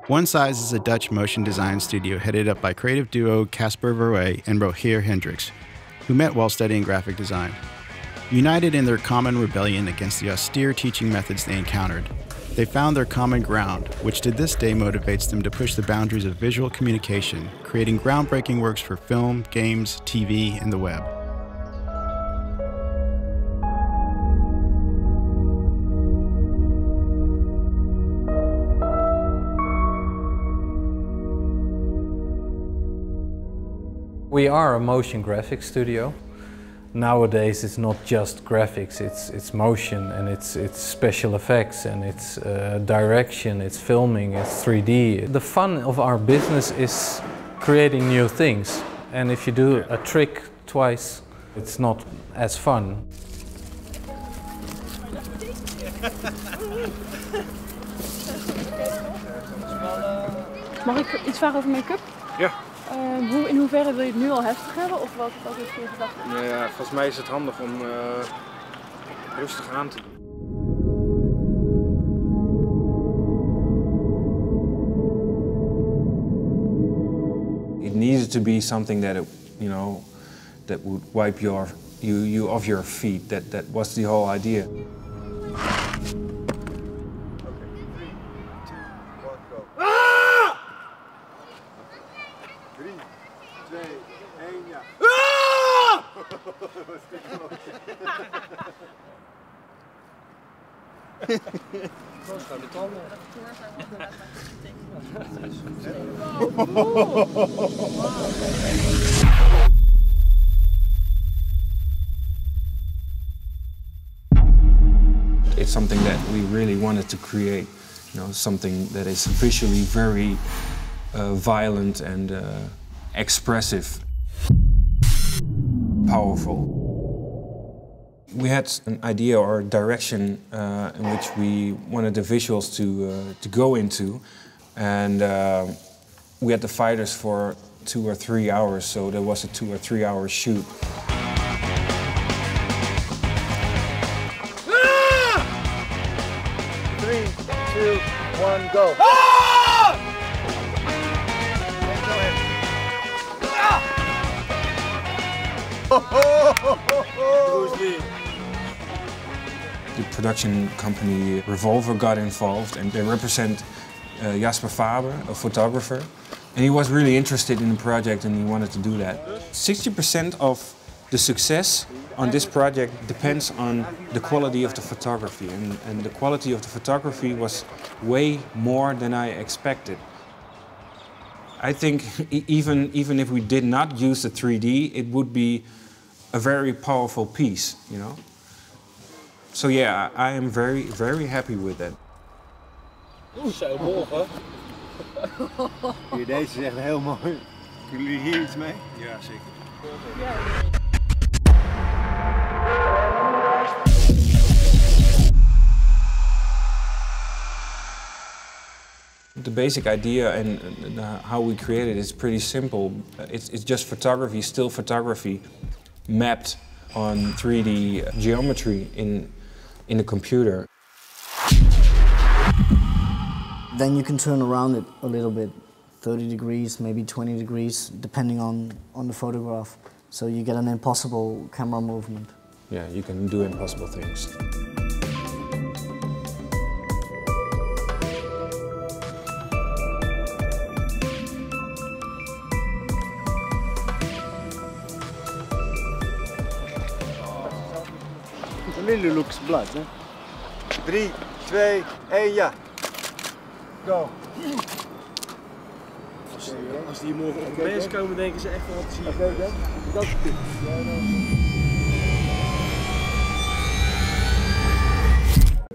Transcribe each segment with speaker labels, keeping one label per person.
Speaker 1: Onesize is a Dutch motion design studio headed up by creative duo Kasper Verweij and Rogier Hendriks, who met while studying graphic design. United in their common rebellion against the austere teaching methods they encountered, they found their common ground, which to this day motivates them to push the boundaries of visual communication, creating groundbreaking works for film, games, TV, and the web.
Speaker 2: We are a motion graphics studio. Nowadays it's not just graphics, it's motion and it's special effects and it's direction, it's filming, it's 3D. The fun of our business is creating new things, and if you do a trick twice, it's not as fun.
Speaker 3: Mag ik iets vragen over make-up?
Speaker 4: Ja.
Speaker 3: In hoeverre wil je het nu al heftig hebben of wat is je gedachte?
Speaker 4: Nou ja, volgens mij is het handig om rustig aan te doen. It needed to be something that that would wipe you off your feet. That was the whole idea. It's something that we really wanted to create, something that is visually very violent and expressive, powerful. We had an idea or a direction in which we wanted the visuals to go into, and we had the fighters for 2 or 3 hours, so there was a 2 or 3 hour shoot. Ah! 3, 2, 1, go! Ah! The production company Revolver got involved, and they represent Kasper, a photographer. And he was really interested in the project and he wanted to do that. 60% of the success on this project depends on the quality of the photography. And the quality of the photography was way more than I expected. I think even if we did not use the 3D, it would be a very powerful piece, So yeah, I am very, very happy with that.
Speaker 5: Oeh, zo morgen.
Speaker 6: Deze is echt heel mooi. Kunnen jullie hier iets mee?
Speaker 4: Ja, zeker. The basic idea and how we created it is pretty simple. It's just photography, still photography, mapped on 3D geometry in a computer.
Speaker 7: Then you can turn around it a little bit, 30 degrees, maybe 20 degrees, depending on the photograph. So you get an impossible camera movement.
Speaker 4: Yeah, you can do impossible things.
Speaker 6: Lily looks blood, hè? 3, 2, 1, ja. Go.
Speaker 5: Als die morgen op de mensen komen, denken ze echt wel wat te zien.
Speaker 6: Dat is goed.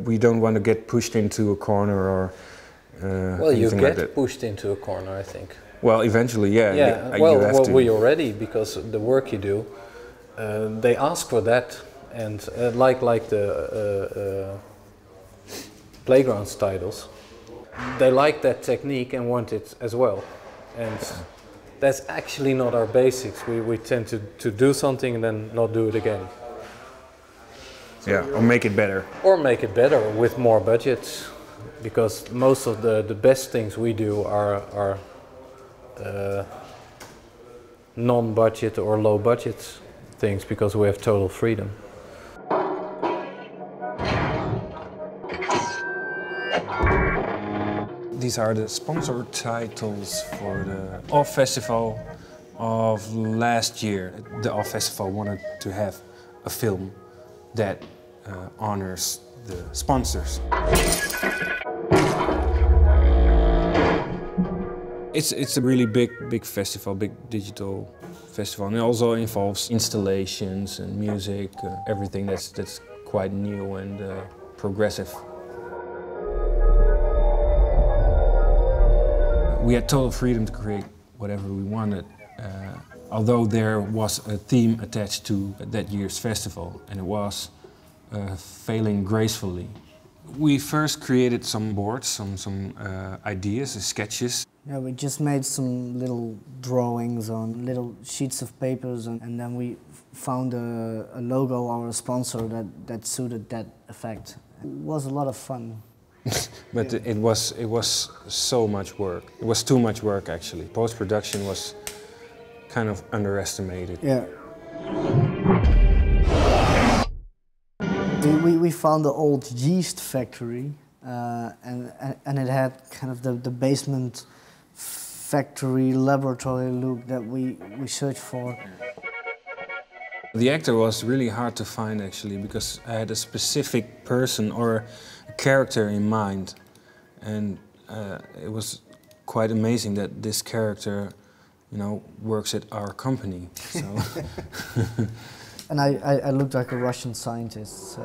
Speaker 4: We don't want to get pushed into a corner or
Speaker 2: well, you
Speaker 4: get
Speaker 2: like that. Pushed into a corner, I think.
Speaker 4: Well, eventually, yeah.
Speaker 2: Yeah. Well, we already, because the work you do, they ask for that, and like the Playgrounds titles, they like that technique and want it as well, and that's actually not our basics. We tend to do something and then not do it again.
Speaker 4: Yeah, or make it better.
Speaker 2: Or make it better with more budget. because most of the best things we do are non-budget or low-budget things, because we have total freedom.
Speaker 4: These are the sponsor titles for the OFFF Festival of last year. The OFFF Festival wanted to have a film that honors the sponsors. It's a really big festival, big digital festival, and it also involves installations and music, everything that's quite new and progressive. We had total freedom to create whatever we wanted, although there was a theme attached to that year's festival, and it was failing gracefully. We first created some boards, some ideas, sketches.
Speaker 7: Yeah, we just made some little drawings on little sheets of papers, and then we found a logo or a sponsor that suited that effect. It was a lot of fun.
Speaker 4: But it was so much work. It was too much work, actually. Post-production was kind of underestimated.
Speaker 7: Yeah. We found the old yeast factory, and it had kind of the basement factory laboratory look that we searched for.
Speaker 4: The actor was really hard to find, actually, because I had a specific person or a character in mind, and it was quite amazing that this character, you know, works at our company. So.
Speaker 7: And I looked like a Russian scientist, so.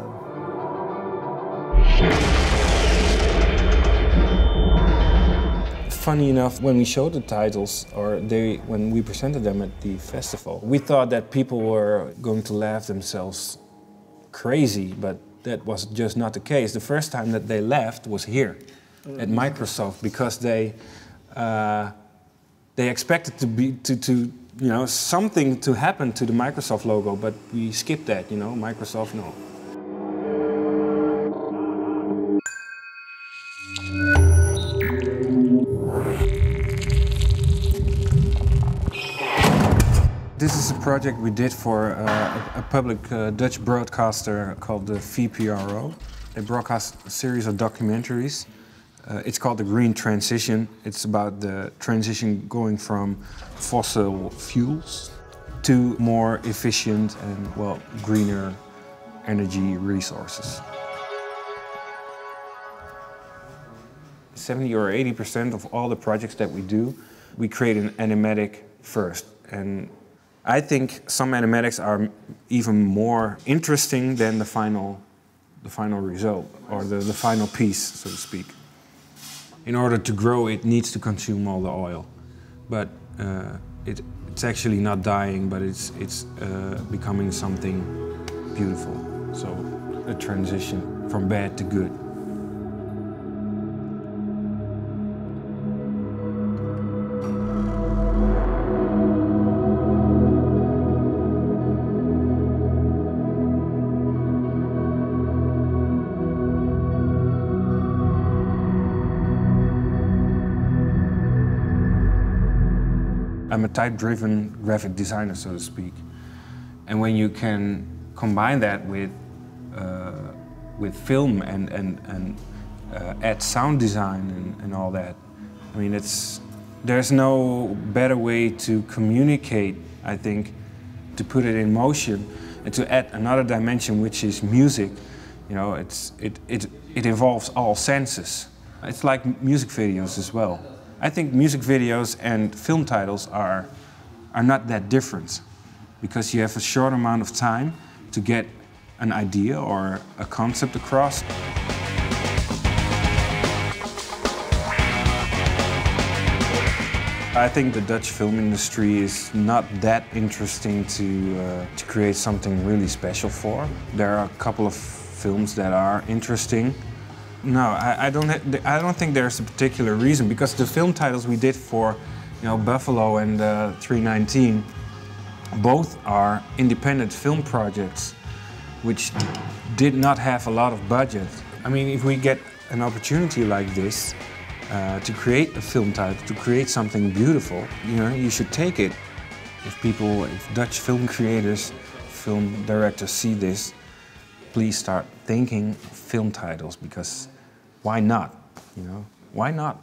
Speaker 4: Funny enough, when we showed the titles, or when we presented them at the festival, we thought that people were going to laugh themselves crazy, but that was just not the case. The first time that they laughed was here at Microsoft, because they expected you know, something to happen to the Microsoft logo, but we skipped that, you know, Microsoft, no. This is a project we did for a public Dutch broadcaster called the VPRO. They broadcast a series of documentaries. It's called The Green Transition. It's about the transition going from fossil fuels to more efficient and, well, greener energy resources. 70 or 80% of all the projects that we do, we create an animatic first. And I think some animatics are even more interesting than the final result, or the final piece, so to speak. In order to grow, it needs to consume all the oil, but it's actually not dying, but it's becoming something beautiful. So a transition from bad to good. I'm a type-driven graphic designer, so to speak. And when you can combine that with film and add sound design and all that, I mean, there's no better way to communicate, I think, to put it in motion and to add another dimension, which is music. You know, it involves all senses. It's like music videos as well. I think music videos and film titles are not that different, because you have a short amount of time to get an idea or a concept across. I think the Dutch film industry is not that interesting to create something really special for. There are a couple of films that are interesting. No, I don't think there's a particular reason, because the film titles we did for, you know, Buffalo and 319, both are independent film projects which did not have a lot of budget. I mean, if we get an opportunity like this to create a film title, to create something beautiful, you should take it. If Dutch film creators, film directors see this, please start thinking film titles, because why not? Why not?